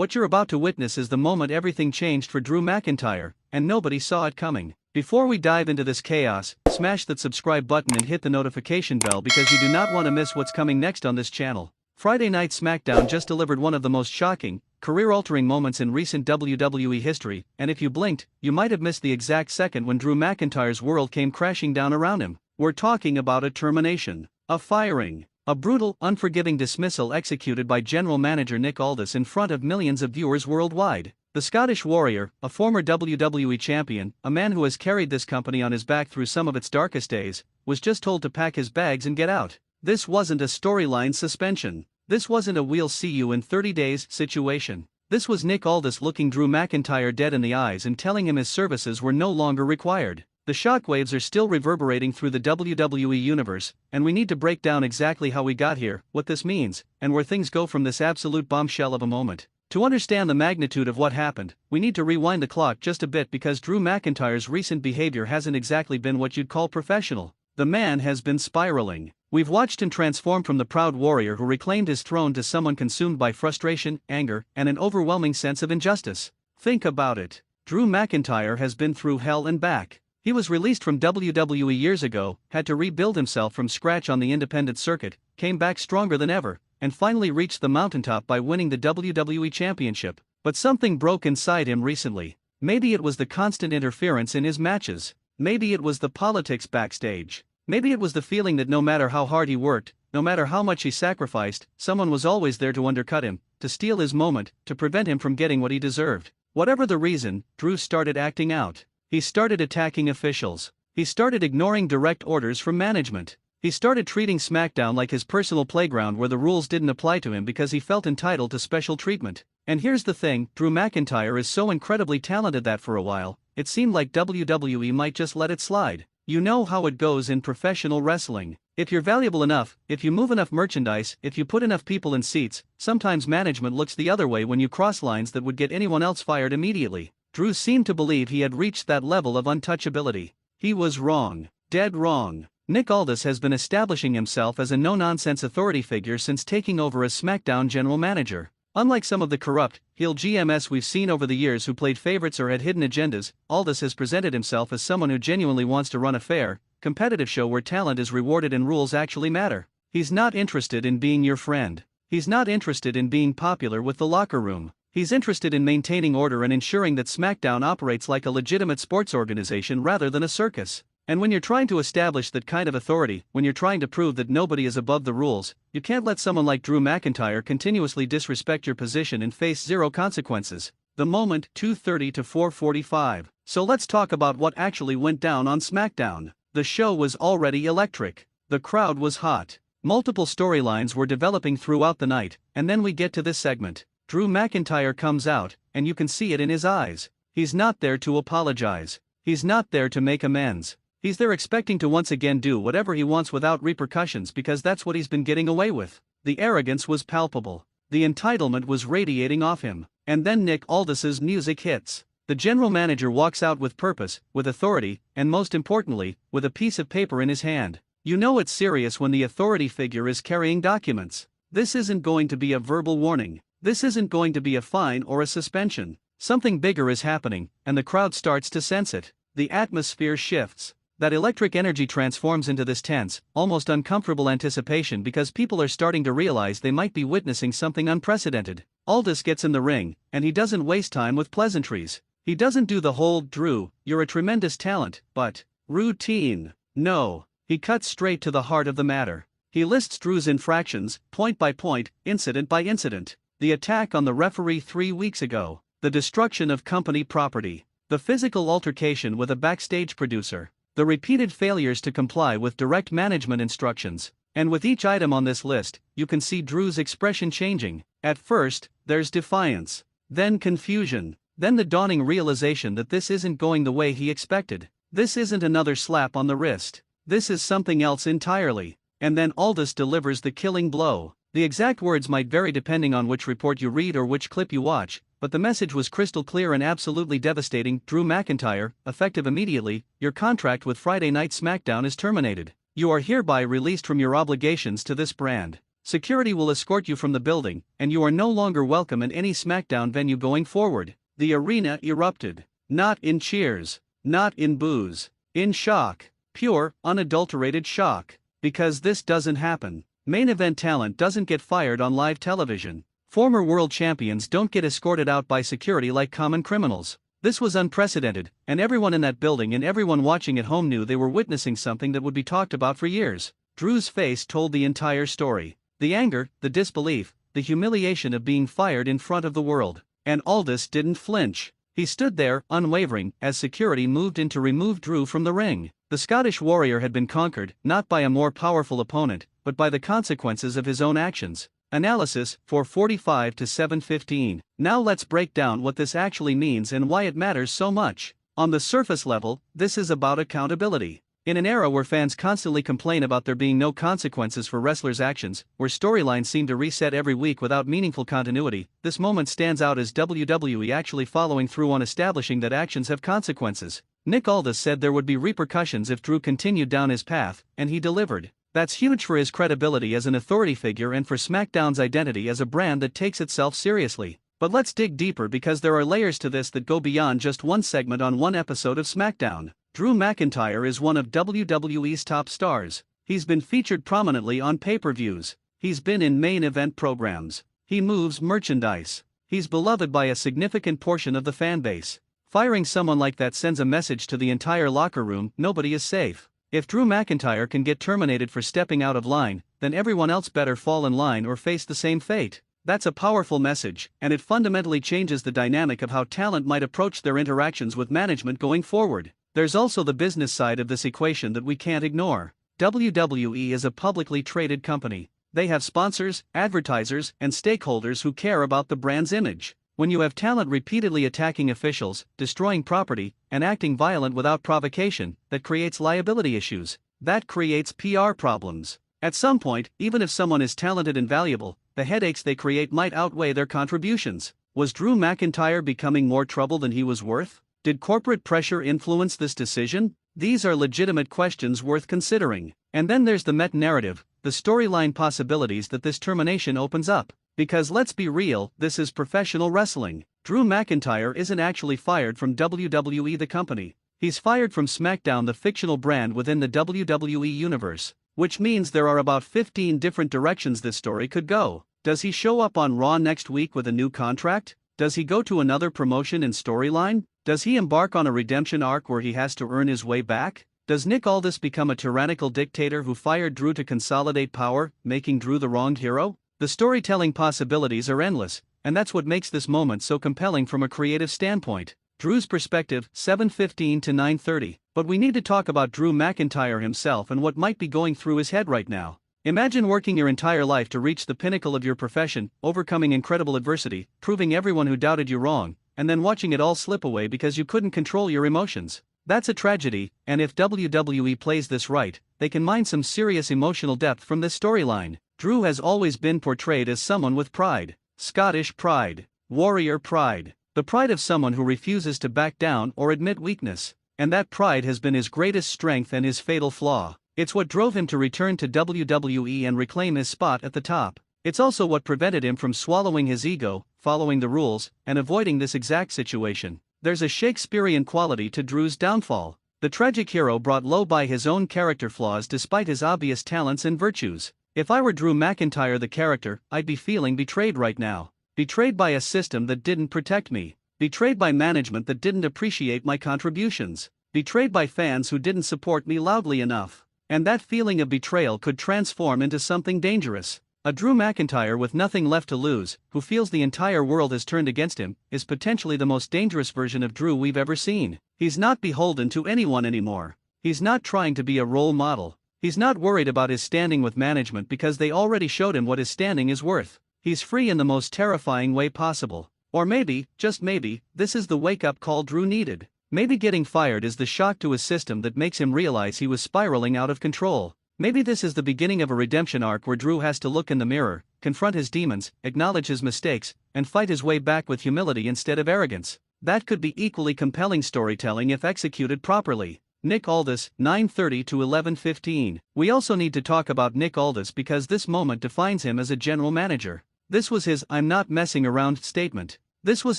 What you're about to witness is the moment everything changed for Drew McIntyre, and nobody saw it coming. Before we dive into this chaos, smash that subscribe button and hit the notification bell because you do not want to miss what's coming next on this channel. Friday Night SmackDown just delivered one of the most shocking, career-altering moments in recent WWE history, and if you blinked, you might have missed the exact second when Drew McIntyre's world came crashing down around him. We're talking about a termination, a firing, a brutal, unforgiving dismissal executed by General Manager Nick Aldis in front of millions of viewers worldwide. The Scottish Warrior, a former WWE champion, a man who has carried this company on his back through some of its darkest days, was just told to pack his bags and get out. This wasn't a storyline suspension. This wasn't a "we'll see you in 30 days" situation. This was Nick Aldis looking Drew McIntyre dead in the eyes and telling him his services were no longer required. The shockwaves are still reverberating through the WWE universe, and we need to break down exactly how we got here, what this means, and where things go from this absolute bombshell of a moment. To understand the magnitude of what happened, we need to rewind the clock just a bit because Drew McIntyre's recent behavior hasn't exactly been what you'd call professional. The man has been spiraling. We've watched him transform from the proud warrior who reclaimed his throne to someone consumed by frustration, anger, and an overwhelming sense of injustice. Think about it. Drew McIntyre has been through hell and back. He was released from WWE years ago, had to rebuild himself from scratch on the independent circuit, came back stronger than ever, and finally reached the mountaintop by winning the WWE Championship. But something broke inside him recently. Maybe it was the constant interference in his matches. Maybe it was the politics backstage. Maybe it was the feeling that no matter how hard he worked, no matter how much he sacrificed, someone was always there to undercut him, to steal his moment, to prevent him from getting what he deserved. Whatever the reason, Drew started acting out. He started attacking officials. He started ignoring direct orders from management. He started treating SmackDown like his personal playground where the rules didn't apply to him because he felt entitled to special treatment. And here's the thing, Drew McIntyre is so incredibly talented that for a while, it seemed like WWE might just let it slide. You know how it goes in professional wrestling. If you're valuable enough, if you move enough merchandise, if you put enough people in seats, sometimes management looks the other way when you cross lines that would get anyone else fired immediately. Drew seemed to believe he had reached that level of untouchability. He was wrong. Dead wrong. Nick Aldis has been establishing himself as a no-nonsense authority figure since taking over as SmackDown general manager. Unlike some of the corrupt, heel GMs we've seen over the years who played favorites or had hidden agendas, Aldis has presented himself as someone who genuinely wants to run a fair, competitive show where talent is rewarded and rules actually matter. He's not interested in being your friend. He's not interested in being popular with the locker room. He's interested in maintaining order and ensuring that SmackDown operates like a legitimate sports organization rather than a circus. And when you're trying to establish that kind of authority, when you're trying to prove that nobody is above the rules, you can't let someone like Drew McIntyre continuously disrespect your position and face zero consequences. The moment, 2:30 to 4:45. So let's talk about what actually went down on SmackDown. The show was already electric. The crowd was hot. Multiple storylines were developing throughout the night, and then we get to this segment. Drew McIntyre comes out, and you can see it in his eyes. He's not there to apologize. He's not there to make amends. He's there expecting to once again do whatever he wants without repercussions because that's what he's been getting away with. The arrogance was palpable. The entitlement was radiating off him. And then Nick Aldis's music hits. The general manager walks out with purpose, with authority, and most importantly, with a piece of paper in his hand. You know it's serious when the authority figure is carrying documents. This isn't going to be a verbal warning. This isn't going to be a fine or a suspension. Something bigger is happening, and the crowd starts to sense it. The atmosphere shifts. That electric energy transforms into this tense, almost uncomfortable anticipation because people are starting to realize they might be witnessing something unprecedented. Aldis gets in the ring, and he doesn't waste time with pleasantries. He doesn't do the whole "Drew, you're a tremendous talent, but" routine. No, he cuts straight to the heart of the matter. He lists Drew's infractions, point by point, incident by incident. The attack on the referee 3 weeks ago, the destruction of company property, the physical altercation with a backstage producer, the repeated failures to comply with direct management instructions, and with each item on this list, you can see Drew's expression changing. At first, there's defiance, then confusion, then the dawning realization that this isn't going the way he expected. This isn't another slap on the wrist. This is something else entirely. And then Aldis delivers the killing blow. The exact words might vary depending on which report you read or which clip you watch, but the message was crystal clear and absolutely devastating. Drew McIntyre, effective immediately, your contract with Friday Night SmackDown is terminated. You are hereby released from your obligations to this brand. Security will escort you from the building, and you are no longer welcome in any SmackDown venue going forward." The arena erupted. Not in cheers. Not in boos. In shock. Pure, unadulterated shock. Because this doesn't happen. Main event talent doesn't get fired on live television. Former world champions don't get escorted out by security like common criminals. This was unprecedented, and everyone in that building and everyone watching at home knew they were witnessing something that would be talked about for years. Drew's face told the entire story. The anger, the disbelief, the humiliation of being fired in front of the world. And Aldis didn't flinch. He stood there, unwavering, as security moved in to remove Drew from the ring. The Scottish warrior had been conquered, not by a more powerful opponent, but by the consequences of his own actions. Analysis, 445 to 715. Now let's break down what this actually means and why it matters so much. On the surface level, this is about accountability. In an era where fans constantly complain about there being no consequences for wrestlers' actions, where storylines seem to reset every week without meaningful continuity, this moment stands out as WWE actually following through on establishing that actions have consequences. Nick Aldis said there would be repercussions if Drew continued down his path, and he delivered. That's huge for his credibility as an authority figure and for SmackDown's identity as a brand that takes itself seriously. But let's dig deeper because there are layers to this that go beyond just one segment on one episode of SmackDown. Drew McIntyre is one of WWE's top stars. He's been featured prominently on pay-per-views. He's been in main event programs. He moves merchandise. He's beloved by a significant portion of the fan base. Firing someone like that sends a message to the entire locker room: nobody is safe. If Drew McIntyre can get terminated for stepping out of line, then everyone else better fall in line or face the same fate. That's a powerful message, and it fundamentally changes the dynamic of how talent might approach their interactions with management going forward. There's also the business side of this equation that we can't ignore. WWE is a publicly traded company. They have sponsors, advertisers, and stakeholders who care about the brand's image. When you have talent repeatedly attacking officials, destroying property, and acting violent without provocation, that creates liability issues. That creates PR problems. At some point, even if someone is talented and valuable, the headaches they create might outweigh their contributions. Was Drew McIntyre becoming more trouble than he was worth? Did corporate pressure influence this decision? These are legitimate questions worth considering. And then there's the meta-narrative, the storyline possibilities that this termination opens up. Because let's be real, this is professional wrestling. Drew McIntyre isn't actually fired from WWE the company. He's fired from SmackDown, the fictional brand within the WWE universe. Which means there are about 15 different directions this story could go. Does he show up on Raw next week with a new contract? Does he go to another promotion and storyline? Does he embark on a redemption arc where he has to earn his way back? Does Nick Aldis become a tyrannical dictator who fired Drew to consolidate power, making Drew the wronged hero? The storytelling possibilities are endless, and that's what makes this moment so compelling from a creative standpoint. Drew's perspective, 7:15 to 9:30. But we need to talk about Drew McIntyre himself and what might be going through his head right now. Imagine working your entire life to reach the pinnacle of your profession, overcoming incredible adversity, proving everyone who doubted you wrong, and then watching it all slip away because you couldn't control your emotions. That's a tragedy, and if WWE plays this right, they can mine some serious emotional depth from this storyline. Drew has always been portrayed as someone with pride. Scottish pride. Warrior pride. The pride of someone who refuses to back down or admit weakness. And that pride has been his greatest strength and his fatal flaw. It's what drove him to return to WWE and reclaim his spot at the top. It's also what prevented him from swallowing his ego, following the rules, and avoiding this exact situation. There's a Shakespearean quality to Drew's downfall. The tragic hero brought low by his own character flaws despite his obvious talents and virtues. If I were Drew McIntyre the character, I'd be feeling betrayed right now. Betrayed by a system that didn't protect me. Betrayed by management that didn't appreciate my contributions. Betrayed by fans who didn't support me loudly enough. And that feeling of betrayal could transform into something dangerous. A Drew McIntyre with nothing left to lose, who feels the entire world has turned against him, is potentially the most dangerous version of Drew we've ever seen. He's not beholden to anyone anymore. He's not trying to be a role model. He's not worried about his standing with management because they already showed him what his standing is worth. He's free in the most terrifying way possible. Or maybe, just maybe, this is the wake-up call Drew needed. Maybe getting fired is the shock to his system that makes him realize he was spiraling out of control. Maybe this is the beginning of a redemption arc where Drew has to look in the mirror, confront his demons, acknowledge his mistakes, and fight his way back with humility instead of arrogance. That could be equally compelling storytelling if executed properly. Nick Aldis, 9:30 to 11:15. We also need to talk about Nick Aldis because this moment defines him as a general manager. This was his "I'm not messing around" statement. This was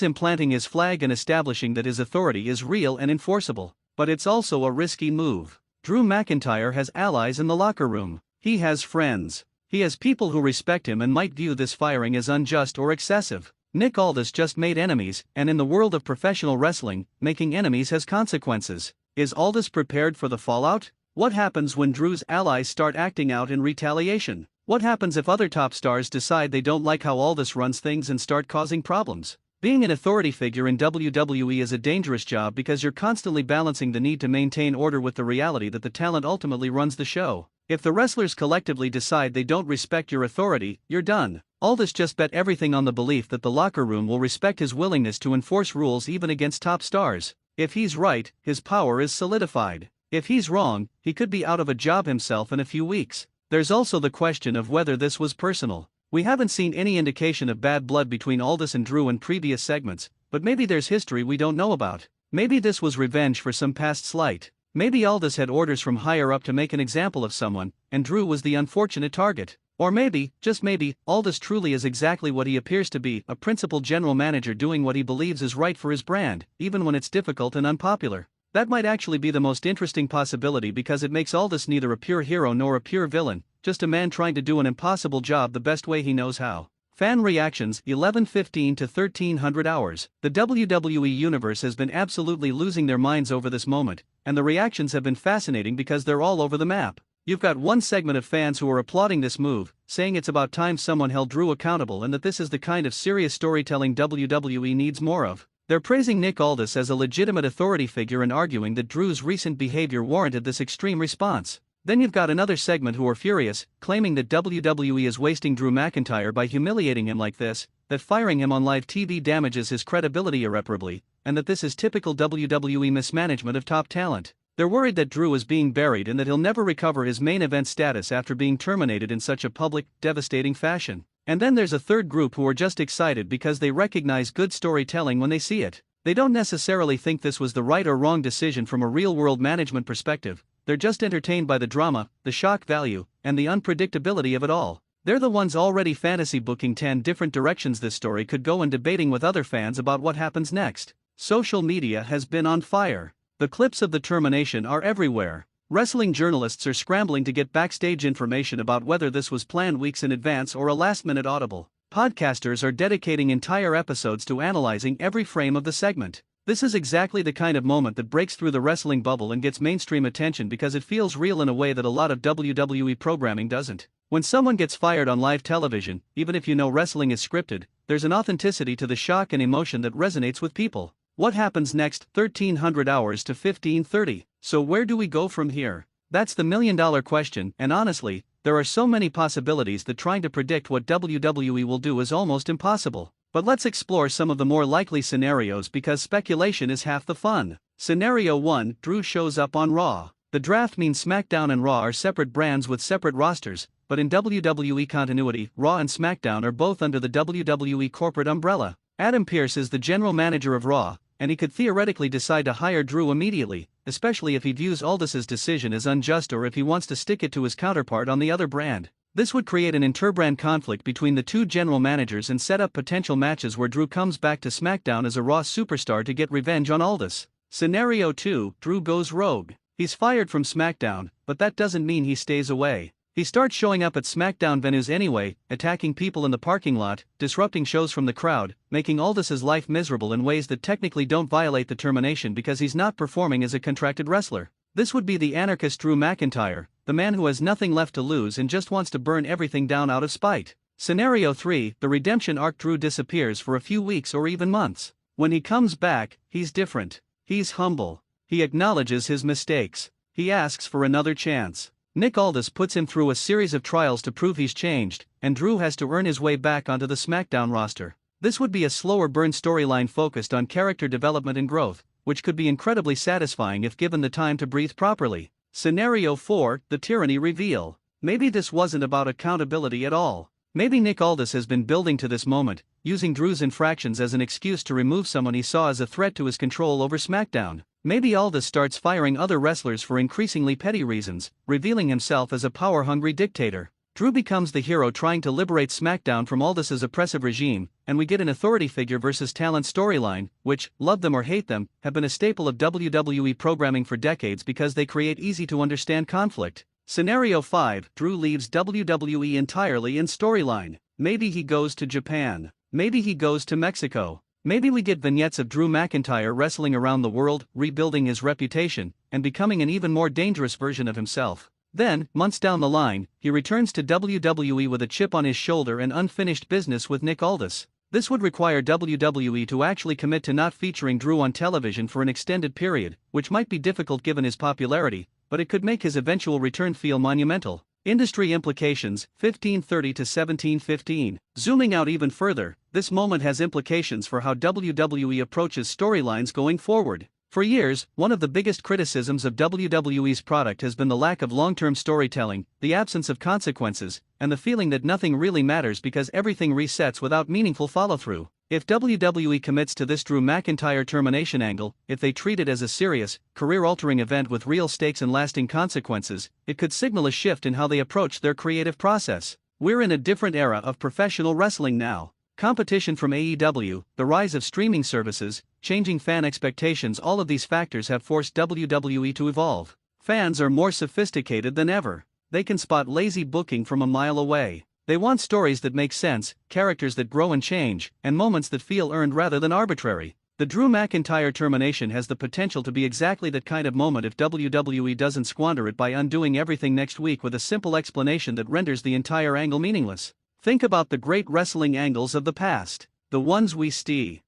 him planting his flag and establishing that his authority is real and enforceable. But it's also a risky move. Drew McIntyre has allies in the locker room. He has friends. He has people who respect him and might view this firing as unjust or excessive. Nick Aldis just made enemies, and in the world of professional wrestling, making enemies has consequences. Is Aldis prepared for the fallout? What happens when Drew's allies start acting out in retaliation? What happens if other top stars decide they don't like how Aldis runs things and start causing problems? Being an authority figure in WWE is a dangerous job because you're constantly balancing the need to maintain order with the reality that the talent ultimately runs the show. If the wrestlers collectively decide they don't respect your authority, you're done. Aldis just bet everything on the belief that the locker room will respect his willingness to enforce rules even against top stars. If he's right, his power is solidified. If he's wrong, he could be out of a job himself in a few weeks. There's also the question of whether this was personal. We haven't seen any indication of bad blood between Aldis and Drew in previous segments, but maybe there's history we don't know about. Maybe this was revenge for some past slight. Maybe Aldis had orders from higher up to make an example of someone, and Drew was the unfortunate target. Or maybe, just maybe, Aldis truly is exactly what he appears to be, a principled general manager doing what he believes is right for his brand, even when it's difficult and unpopular. That might actually be the most interesting possibility because it makes Aldis neither a pure hero nor a pure villain, just a man trying to do an impossible job the best way he knows how. Fan reactions, 11:15 to 1300 hours. The WWE Universe has been absolutely losing their minds over this moment, and the reactions have been fascinating because they're all over the map. You've got one segment of fans who are applauding this move, saying it's about time someone held Drew accountable and that this is the kind of serious storytelling WWE needs more of. They're praising Nick Aldis as a legitimate authority figure and arguing that Drew's recent behavior warranted this extreme response. Then you've got another segment who are furious, claiming that WWE is wasting Drew McIntyre by humiliating him like this, that firing him on live TV damages his credibility irreparably, and that this is typical WWE mismanagement of top talent. They're worried that Drew is being buried and that he'll never recover his main event status after being terminated in such a public, devastating fashion. And then there's a third group who are just excited because they recognize good storytelling when they see it. They don't necessarily think this was the right or wrong decision from a real-world management perspective. They're just entertained by the drama, the shock value, and the unpredictability of it all. They're the ones already fantasy booking 10 different directions this story could go and debating with other fans about what happens next. Social media has been on fire. The clips of the termination are everywhere. Wrestling journalists are scrambling to get backstage information about whether this was planned weeks in advance or a last-minute audible. Podcasters are dedicating entire episodes to analyzing every frame of the segment. This is exactly the kind of moment that breaks through the wrestling bubble and gets mainstream attention because it feels real in a way that a lot of WWE programming doesn't. When someone gets fired on live television, even if you know wrestling is scripted, there's an authenticity to the shock and emotion that resonates with people. What happens next? 1300 hours to 1530. So where do we go from here? That's the million-dollar question, and honestly, there are so many possibilities that trying to predict what WWE will do is almost impossible. But let's explore some of the more likely scenarios because speculation is half the fun. Scenario 1, Drew shows up on Raw. The draft means SmackDown and Raw are separate brands with separate rosters, but in WWE continuity, Raw and SmackDown are both under the WWE corporate umbrella. Adam Pearce is the general manager of Raw, and he could theoretically decide to hire Drew immediately, especially if he views Aldis's decision as unjust or if he wants to stick it to his counterpart on the other brand. This would create an interbrand conflict between the two general managers and set up potential matches where Drew comes back to SmackDown as a Raw superstar to get revenge on Aldis. Scenario 2, Drew goes rogue. He's fired from SmackDown, but that doesn't mean he stays away. He starts showing up at SmackDown venues anyway, attacking people in the parking lot, disrupting shows from the crowd, making Aldis's life miserable in ways that technically don't violate the termination because he's not performing as a contracted wrestler. This would be the anarchist Drew McIntyre, the man who has nothing left to lose and just wants to burn everything down out of spite. Scenario 3, the redemption arc. Drew disappears for a few weeks or even months. When he comes back, he's different. He's humble. He acknowledges his mistakes. He asks for another chance. Nick Aldis puts him through a series of trials to prove he's changed, and Drew has to earn his way back onto the SmackDown roster. This would be a slower burn storyline focused on character development and growth, which could be incredibly satisfying if given the time to breathe properly. Scenario 4, the tyranny reveal. Maybe this wasn't about accountability at all. Maybe Nick Aldis has been building to this moment, using Drew's infractions as an excuse to remove someone he saw as a threat to his control over SmackDown. Maybe Aldis starts firing other wrestlers for increasingly petty reasons, revealing himself as a power-hungry dictator. Drew becomes the hero trying to liberate SmackDown from Aldis's oppressive regime, and we get an authority figure versus talent storyline, which, love them or hate them, have been a staple of WWE programming for decades because they create easy-to-understand conflict. Scenario 5, Drew leaves WWE entirely in storyline. Maybe he goes to Japan. Maybe he goes to Mexico. Maybe we get vignettes of Drew McIntyre wrestling around the world, rebuilding his reputation, and becoming an even more dangerous version of himself. Then, months down the line, he returns to WWE with a chip on his shoulder and unfinished business with Nick Aldis. This would require WWE to actually commit to not featuring Drew on television for an extended period, which might be difficult given his popularity, but it could make his eventual return feel monumental. Industry implications, 1530 to 1715. Zooming out even further, this moment has implications for how WWE approaches storylines going forward. For years, one of the biggest criticisms of WWE's product has been the lack of long-term storytelling, the absence of consequences, and the feeling that nothing really matters because everything resets without meaningful follow-through. If WWE commits to this Drew McIntyre termination angle, if they treat it as a serious, career-altering event with real stakes and lasting consequences, it could signal a shift in how they approach their creative process. We're in a different era of professional wrestling now. Competition from AEW, the rise of streaming services, changing fan expectations, all of these factors have forced WWE to evolve. Fans are more sophisticated than ever. They can spot lazy booking from a mile away. They want stories that make sense, characters that grow and change, and moments that feel earned rather than arbitrary. The Drew McIntyre termination has the potential to be exactly that kind of moment if WWE doesn't squander it by undoing everything next week with a simple explanation that renders the entire angle meaningless. Think about the great wrestling angles of the past. The ones we see.